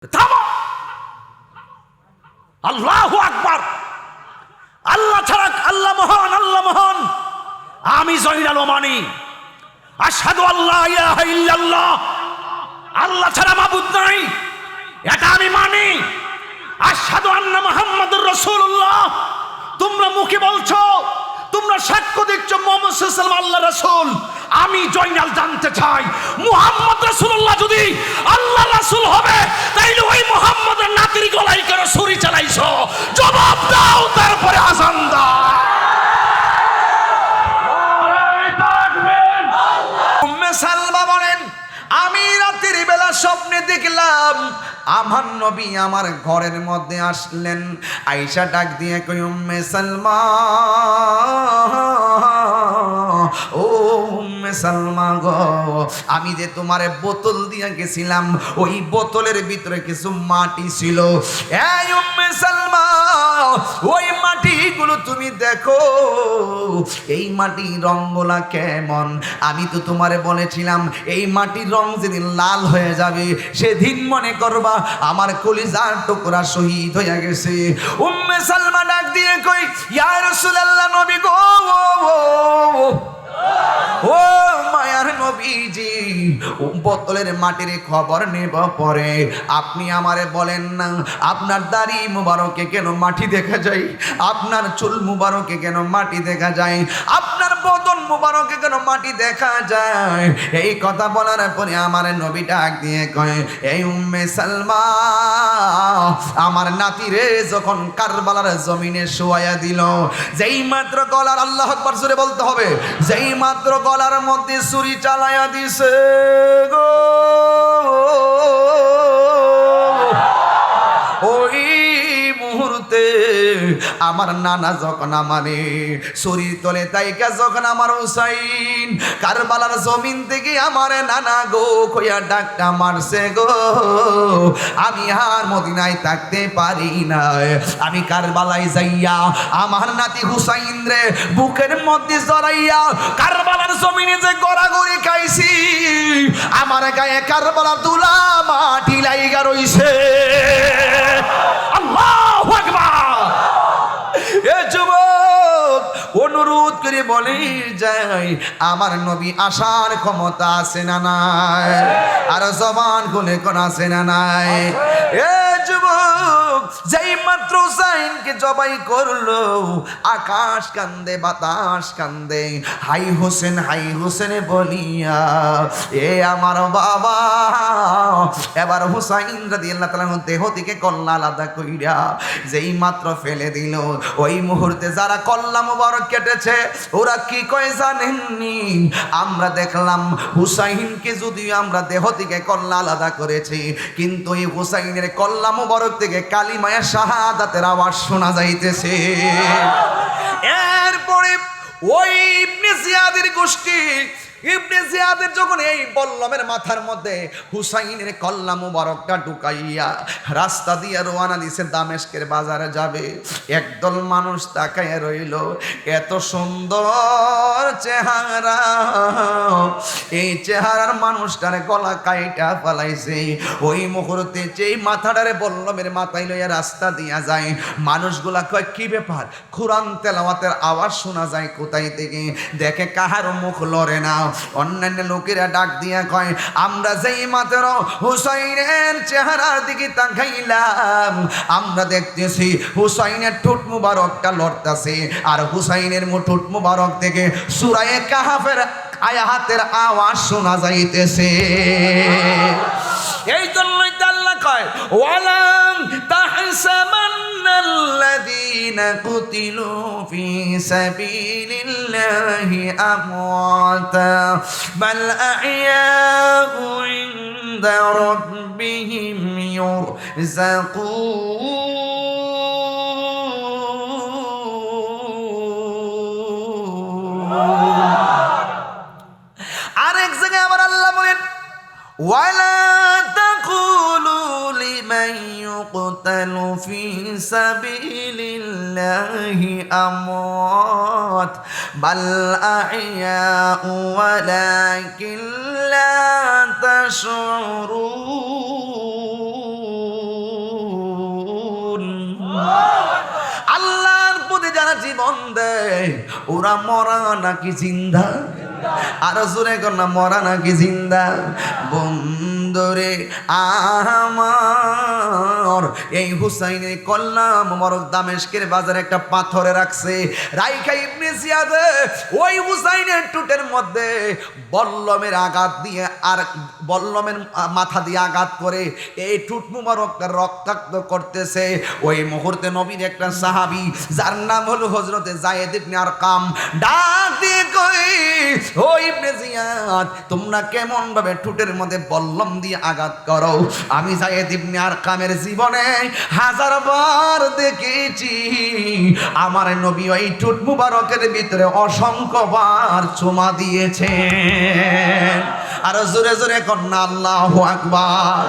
থামো। আল্লাহু আকবার। আল্লাহ ছাড়া আল্লাহ মহান, আল্লাহ মহান। আমি জয়নাল ওমানি আশহাদু আল্লা ইলাহা ইল্লাল্লাহ, আল্লাহ ছাড়া মাবুদ নাই, এটা আমি মানি। আশহাদু আন্না মুহাম্মাদুর রাসূলুল্লাহ। তোমরা মুখে বলছো, তোমরা সাক্ষ্য দিচ্ছ মুহাম্মদ সাল্লাল্লাহু আলাইহি ওয়াসাল্লাম আল্লাহর রাসূল। আমি জয়নাল জানতে চাই, মুহাম্মদ রাসূলুল্লাহ যদি আল্লাহ রাসূল হবে, তাইলে ওই মুহাম্মদের নাতির গলায় কেন ছুরি চালাইছো? জবাব দাও, তারপরে আযান দাও। উম্মে সালমা বলেন, আমি রাতের বেলা স্বপ্নে দেখলাম আমার নবী আমার ঘরের মধ্যে আসলেন। আয়েশা ডাক দিয়ে কই, উম্মে সালমা, ও উম্মে সালমা গো, আমি যে তোমারে বোতল দিয়ে গেছিলাম, ওই বোতলের ভিতরে কিছু মাটি ছিল। এই উম্মে সালমা, ওই মাটিগুলো তুমি দেখো, এই মাটির রঙগুলা কেমন? আমি তো তোমারে বলেছিলাম এই মাটির রং যেদিন লাল হয়ে যাবে, সেদিন মনে করবা আমার কলিজার টুকরা শহীদ হয়ে গেছে। উম্মে সালমা ডাক দিয়ে কই, ইয়া রাসূলুল্লাহ, নবী গো, ও মায়ার নবীজি, বোতলের মাটির খবর নেব পরে, আপনি আমারে বলেন না আপনার দাড়ি মুবারকে কেন মাটি দেখা যায়, আপনার চুল মুবারকে কেন মাটি দেখা যায়, আপনার বদন মুবারকে কেন মাটি দেখা যায়? এই কথা বলার পরে আমার নবী ডাক দিয়ে কয়, এই উম্মে সালমা, আমার নাতিরে যখন কারবালার জমিনে শোয়ায়া দিল, যেই মাত্র গলার, আল্লাহু আকবার জোরে বলতে হবে, যেই মাত্র গলার মধ্যে ছুরি চালায়া দিছে গো, ওই মুহূর্তে আমার নানা যখন আমারে শরীর তলে তাইকা যখন আমার হুসাইন কারবালার জমিন থেকে আমার নানা গো কইয়া ডাকটা মারছে গো, আমি আর মদিনায় থাকতে পারি না। আমি কারবালায় যাইয়া আমার নাতি হুসাইন রে বুকের মধ্যে জড়াইয়া কারবালার জমিনে যে গড়াগড়ি খাইছি, আমার গায়ে কারবালার তুলা মাটি লাইগা রইছে। আল্লাহু আকবার। এ যুবক, অনুরোধ করে বলে যাই, আমার নবী আসার ক্ষমতা আছে না নাই? আর জবান খুলে কোন আছে না নাই? এ যুবক, যেই মাত্র হুসাইনকে জবাই করলো, আকাশ কান্দে, বাতাস কান্দে, হাই হোসেন, হাই হোসেন বলিয়া। এ আমার বাবা, এবার হুসাইন রাদিয়াল্লাহু তাআলা দেহ থেকে কল্লা আলাদা কইরা যেই মাত্র ফেলে দিল, ওই মুহূর্তে যারা কল্লা মুবারক কেটেছে ওরা কি কয় জানেননি? আমরা দেখলাম হুসাইনকে যদিও আমরা দেহ থেকে কল্লা আলাদা করেছি, কিন্তু এই হুসাইনের কল্লা মুবারক থেকে কালিমায়ে শাহাদাতের আওয়াজ শোনা যাইতেছে। এরপরে ওই ইবনে জিয়াদের গোষ্ঠী, ইবনে জিয়াদের যখন এই বল্লমের মাথার মধ্যে হুসাইনের কল্লা মুবারকটা ঢুকাইয়া রাস্তা দিয়ে রওনা দিছে দামেস্কের বাজারে যাবে, একদল মানুষ তাকায় রইল, এত সুন্দর চেহারা, এই চেহারার মানুষটার গলা কাইটা ফেলাইছে। ওই মুহূর্তে যেই মাথাটারে বল্লমের মাথায় লইয়া রাস্তা দিয়া যায়, মানুষগুলা কয় কি ব্যাপার? কোরআন তেলাওয়াতের আওয়াজ শোনা যায় কোথায় থেকে? দেখে কাহার মুখ লড়ে না। অন্যান্য লোকেরা ডাক দিয়া কয়, আমরা যেই মাত্র হুসাইনের চেহারার দিকে তাকাইলাম, আমরা দেখতেছি হুসাইনের ঠোঁট মুবারকটা লড়তাছে, আর হুসাইনের ঠোঁট মুবারক থেকে সূরা কাহাফের আয়াতের আওয়াজ শোনা যাইতেছে। এই জন্যই তো আল্লাহ কয়, ওয়ালাম তাহসাবান্নাল্লাযীনা কুতিলু ফি সাবিলিল্লাহি আমওয়াতা বাল আহইয়াউ ইনদা রাব্বিহিম ইউরযাকুন। আরেক জায়গায় আবার আল্লাহ বলেন, ওয়ালা তাকুলু লিমান ইউকতালু ফি সাবিলিল্লাহি আমওয়াত বাল আহইয়াউ ওয়ালাকিন লা তাশউরুন। জীবন দেয়, ওরা মরা নাকি জিন্দা? আরো জোরে কর না, মরা নাকি জিন্দা? বন্ধুরে আমার, এই হুসাইনের কল্লা মোবারক দামেস্কের বাজারে একটা পাথরে রাখছে। রাইখা ইবনে জিয়াদ ওই হুসাইনের টুটের মধ্যে বল্লমের আঘাত দিয়ে, আর বল্লমের মাথা দিয়ে আঘাত করে এই টুট মুবারকটা রক্তাক্ত করতেছে। ওই মুহূর্তে নবীর একটা সাহাবী যার নাম হলো হযরতে যায়েদ ইবনে আরকাম ডাক দিয়ে কই, ও ইবনে জিয়াদ, তোমরা কেমন ভাবে টুটের মধ্যে বল্লম দিয়ে আঘাত করো? আমি যায়েদ ইবনে আরকামের জীবনে 1000 বার দেখেছি আমার নবী ওই টুট মুবারকের ভিতরে অসংখ্যবার চুমা দিয়েছেন। আর জোরে জোরে কন্যা আল্লাহু আকবার।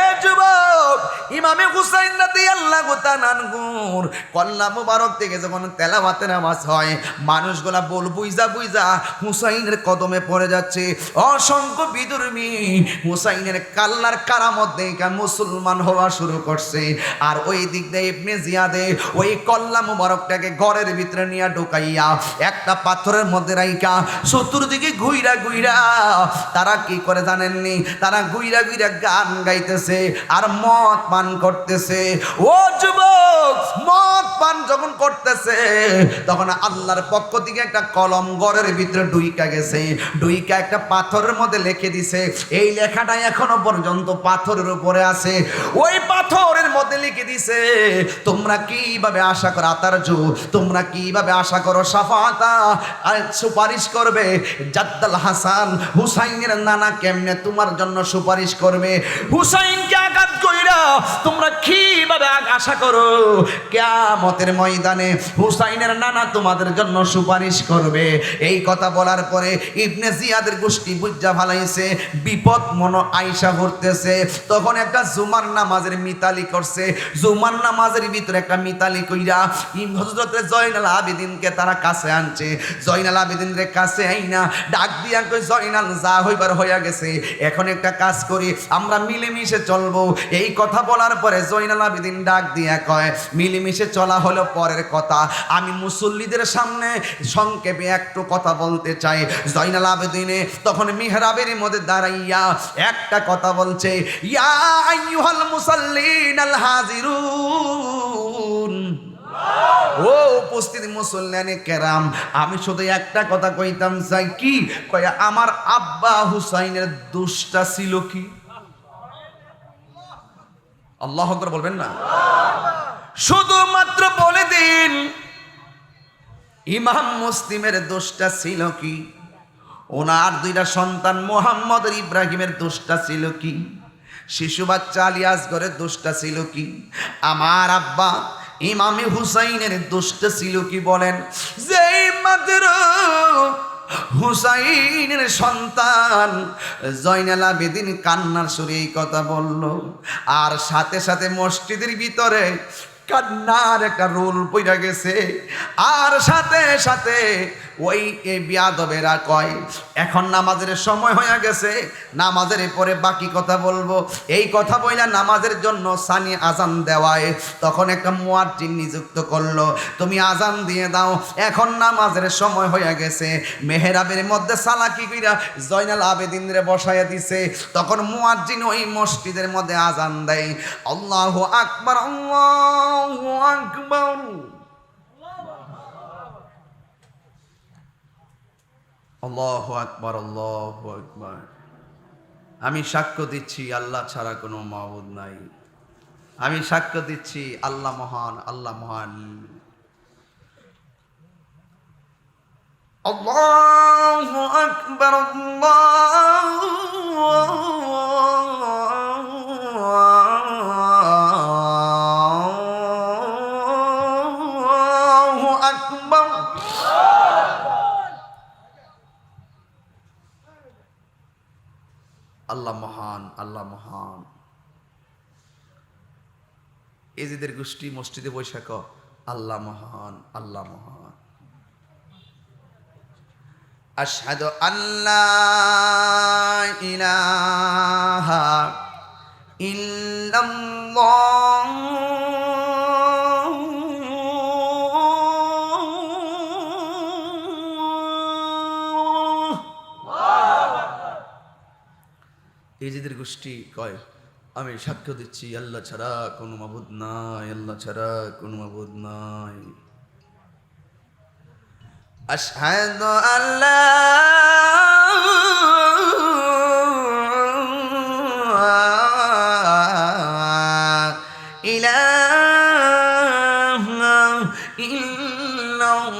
এ যুবক, ইমামে হুসাইন রাদিয়াল্লাহু তাআলা আনহুর কল্লা মুবারক থেকে যখন তেলাওয়াতের আওয়াজ হয়, মানুষগুলা বল বুইজা বুইজা হুসাইনের কদমে পড়ে যাচ্ছে। অসংখ্য বিধর্মী হুসাইনের কাল্লার কারামত দেখে মুসলমান হওয়া শুরু করছে। আর ওই দিক দিয়ে ইবনে জিয়াদে ওই কল্লা মুবারকটাকে ঘরের ভিতরে নিয়ে ঢুকাইয়া একটা পাথরের মধ্যে রাইখা চতুর্দিকে ঘুইরা ঘুইরা তারা কি করে জানেননি? তারা ঘুইরা ঘুইরা গান গাইতেছে আর মদ পান করতেছে। ও যুবক, মদ পান যখন করতেছে তখন আল্লাহর পক্ষ থেকে একটা কলম ঘরের ভিতরে ঢুইকা গেছে, ঢুইকা একটা পাথরের মধ্যে লিখে দিছে। এই লেখাটা এখনো পর্যন্ত পাথরের উপরে আছে। ওই পাথরের মধ্যে লিখে দিছে, তোমরা কিভাবে আশা করো আতারজু, তোমরা কিভাবে আশা করো সাফাতা, সুপারিশ করবে জাদ্দাল হাসান, হুসাইনের নানা কেমনে তোমার জন্য সুপারিশ করবে? হুসাইনকে আঘাত কইরা তোমরা কিভাবে আশা করো কিয়ামতের ময়দানে হুসাইনের নানা তোমাদের জন্য সুপারিশ করবে? এই কথা বলার পরে ইবনে জিয়াদের গোষ্ঠী বুঝা ফালাইছে বিপদ মনো আয়সা করতেছে। তখন একটা জুমার নামাজের মিতালি করছে। জুমার নামাজের ভিতরে একটা মিতালি কইরা হযরত জয়নাল আবেদিনকে তারা কাছে আনছে। জয়নাল আবেদিনের কাছে আইনা ডাক দিয়া কই, জয়নাল যা হইবার হইয়া গেছে, এখন একটা কাজ করি, আমরা মিলেমিশে চলবো। এই কথা বলার পরে জয়নাল আবেদিন ডাক দিয়া কয়, মিলেমিশে চলা হলো পরের কথা, আমি মুসল্লিদের সামনে সংক্ষেপে একটু কথা বলতে চাই। জয়নাল আবেদিনে তখন মিহরাবের মধ্যে দাঁড়াইয়া একটা কথা বলছে, ইয়া আইয়ুহাল মুসাল্লিনাল হাজিরুন, ও উপস্থিত মুসল্লিয়ানে কেরাম, আমি শুধু একটা কথা কইতাম চাই। কি কয়? আমার আব্বা হুসাইনের দোষটা ছিল কি? আল্লাহু আকবার বলবেন না? শুধুমাত্র বলে দিন, ইমাম মুসলিমের দোষটা ছিল কি? ওনার দুইটা সন্তান মুহাম্মদ আর ইব্রাহিমের দোষটা ছিল কি? শিশু বাচ্চা আলী আসগরের দোষটা ছিল কি? আমার আব্বা ইমামে হুসাইনের দোষটা ছিল কি? বলেন। যেই মাত্র হুসাইনের সন্তান জয়নাল আবেদিন কান্নার সুরে এই কথা বলল, আর সাথে সাথে মসজিদের ভিতরে কান্নার একটা রোল পইরা গেছে। আর সাথে সাথে ওই বিয়াদবেরা কয়, এখন নামাজের সময় হয়ে গেছে, নামাজের পরে বাকি কথা বলবো। এই কথা বইলা নামাজের জন্য সানি আজান দেওয়ায় তখন একটা মুয়াজ্জিন নিযুক্ত করলো, তুমি আজান দিয়ে দাও, এখন নামাজের সময় হয়ে গেছে। মেহরাবের মধ্যে সালাকি কইরা জয়নাল আবেদিনরে বসাইয়া দিছে। তখন মুয়াজ্জিন ওই মসজিদের মধ্যে আজান দেয়, আল্লাহু আকবার, আল্লাহু আকবার, আল্লাহু আকবার, আল্লাহু আকবার। আমি সাক্ষ্য দিচ্ছি আল্লাহ ছাড়া কোনো মাবুদ নাই। আমি সাক্ষ্য দিচ্ছি আল্লাহ মহান, আল্লাহ মহান। আল্লাহু আকবার, আল্লাহু আকবার। আল্লাহ মহান, আল্লাহ মহান। এজিদের গোষ্ঠী মসজিদে বৈশাখ, আল্লাহ মহান, আল্লাহ মহান। আশহাদু আল্লা ইলাহা ইল্লাল্লাহ এজিদের গোষ্ঠী কয় আমি সাক্ষ্য দিচ্ছি আল্লাহ ছাড়া কোনো মাবুদ নাই, আল্লাহ ছাড়া কোনো মাবুদ নাই। আশহাদু আল্লা ইলাহা ইল্লাল্লাহ।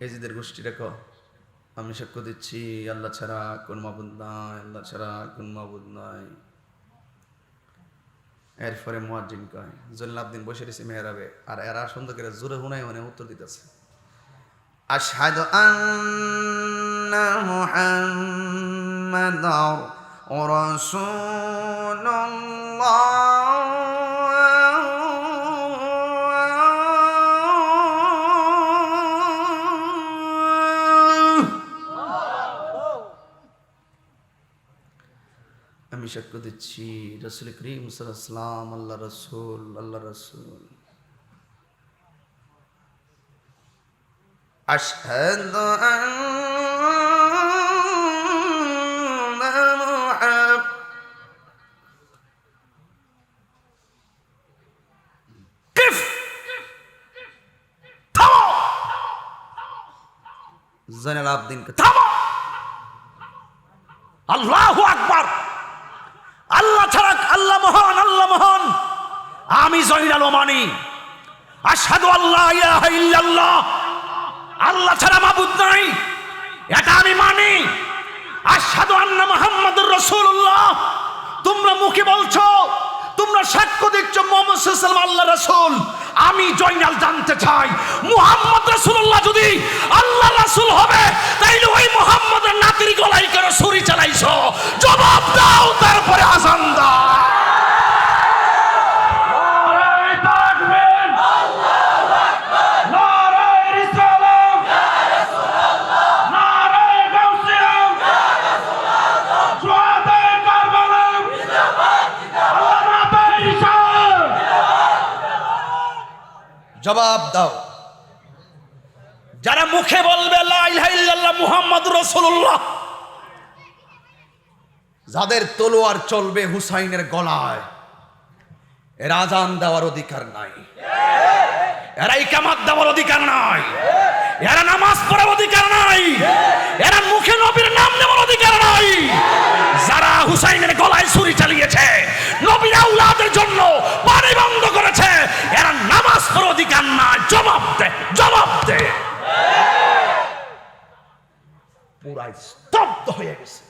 এজিদের গোষ্ঠীটা ক আমি সাক্ষ্য দিচ্ছি আল্লাহ ছাড়া কোন মাবুদ নাই, আল্লাহ ছাড়া কোন মাবুদ নাই। এরপরে মুয়াজ্জিন কয় জল্লাবদিন বসে রয়েছে মেহরাবে, আর এরা সুন্দর করে জোরে হুনাই মানে উত্তর দিতেছে আশহাদু আন্না মুহাম্মাদার রাসূলুল্লাহ। আমি সাক্ষ্য দিচ্ছি রাসূল করিম সাল্লাল্লাহু আলাইহি ওয়াসাল্লাম আল্লাহ রাসূল, আল্লাহ রাসূল। আশহাদু আন্না কিফ থামো, জয়নুল আবদিন থামো, আল্লাহু আকবার, আল্লাহ ছাড়া আল্লাহ মহান, আল্লাহ মহান। আমি জয়নুল মানি আশহাদু আল্লা ইলাহা ইল্লাল্লাহ, আল্লাহ ছাড়া মাবুদ নাই, এটা আমি মানি। আশহাদু আন্না মুহাম্মাদুর রাসূলুল্লাহ, তোমরা মুখে বলছো, তোমরা সাক্ষ্য দিচ্ছ মুহাম্মদ সাল্লাল্লাহু আলাইহি ওয়াসাল্লাম আল্লাহ রাসূল। আমি জয়নাল জানতে চাই মুহাম্মদ রাসূলুল্লাহ যদি আল্লাহ রাসূল হবে তাইলে ওই মুহাম্মদের নাতির গলায় কেন ছুরি চালাইছো? জবাব দাও, তারপরে আযান দাও। জবাব দাও। যারা মুখে বলবে লা ইলাহা ইল্লাল্লাহ মুহাম্মাদুর রাসূলুল্লাহ, যাদের তলোয়ার চলবে হুসাইনের গলায়, এর আযান দেওয়ার অধিকার নাই, এরা ইকামত দেওয়ার অধিকার নাই, এরা নামাজ পড়ার অধিকার নাই, এরা মুখে নবীর নাম নেওয়ার অধিকার নাই। যারা হুসাইনের গলায় ছুরি চালিয়েছে, নবীর আওলাদের জন্য পানি বন্ধ করেছে, এরা নামাজ পড়ার অধিকার নাই। জবাব দে, জবাব দে। পুরা স্তব্ধ হয়ে গেছে,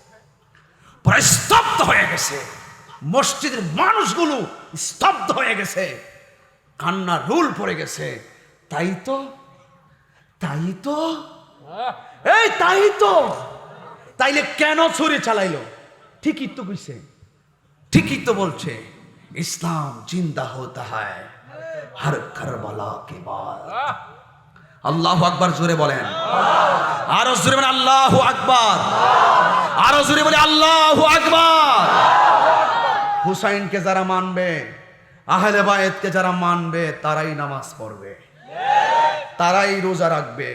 পুরা স্তব্ধ হয়ে গেছে। মসজিদের মানুষগুলো স্তব্ধ হয়ে গেছে, কান্না রুল পড়ে গেছে। তাই তো, তাই তো, এই তাই তো, তাইলে কেন ছুরি চালাইলো? ঠিকই তো কইছে, ঠিকই তো বলছে। ইসলাম জিন্দা होता है हर करबला के बाद। আল্লাহু আকবার জোরে বলেন, আরো জোরে বলেন আল্লাহু আকবার, আরো জোরে বলে আল্লাহু আকবার। হুসাইনকে যারা মানবে, আহলে বায়েতকে যারা মানবে, তারাই নামাজ পড়বে, তারাই রোজা রাখবে,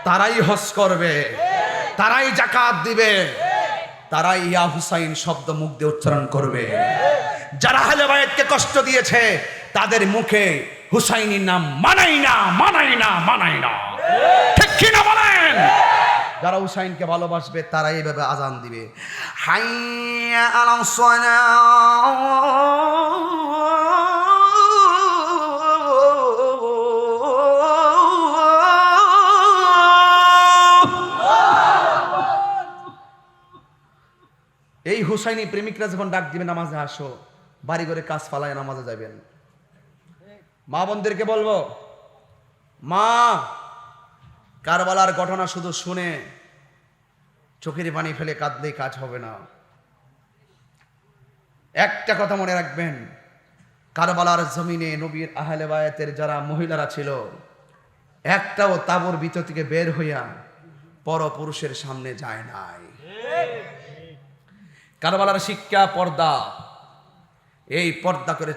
তারাই হজ করবে, তারাই যাকাত দিবে, তারাই ইয়া হুসাইন শব্দ মুখ দিয়ে উচ্চারণ করবে। যারা আহলে বায়েতকে কষ্ট দিয়েছে তাদের মুখে হুসাইনের নাম মানাই না, মানাই না, মানাই না। ঠিক কি না বলেন? যারা হুসাইনকে ভালোবাসবে তারাই এইভাবে আযান দিবে, হাইয়া আলাস এই হুসাইনি প্রেমিকরা যখন ডাক দিবে নামাজে আসো, বাড়ি ঘরে কাজ ফালায় নামাজে যাবেন। মা বোনদেরকে বলবো, মা কারবালার ঘটনা শুধু শুনে চোখের পানি ফেলে কাঁদলে কাজ হবে না। একটা কথা মনে রাখবেন, কারবালার জমিনে নবীর আহলে বায়াতের যারা মহিলারা ছিল, একটাও তাবুর ভিতর থেকে বের হইয়া পরপুরুষের সামনে যায় নাই। কারবালার শিক্ষা পর্দা, এই পর্দা করে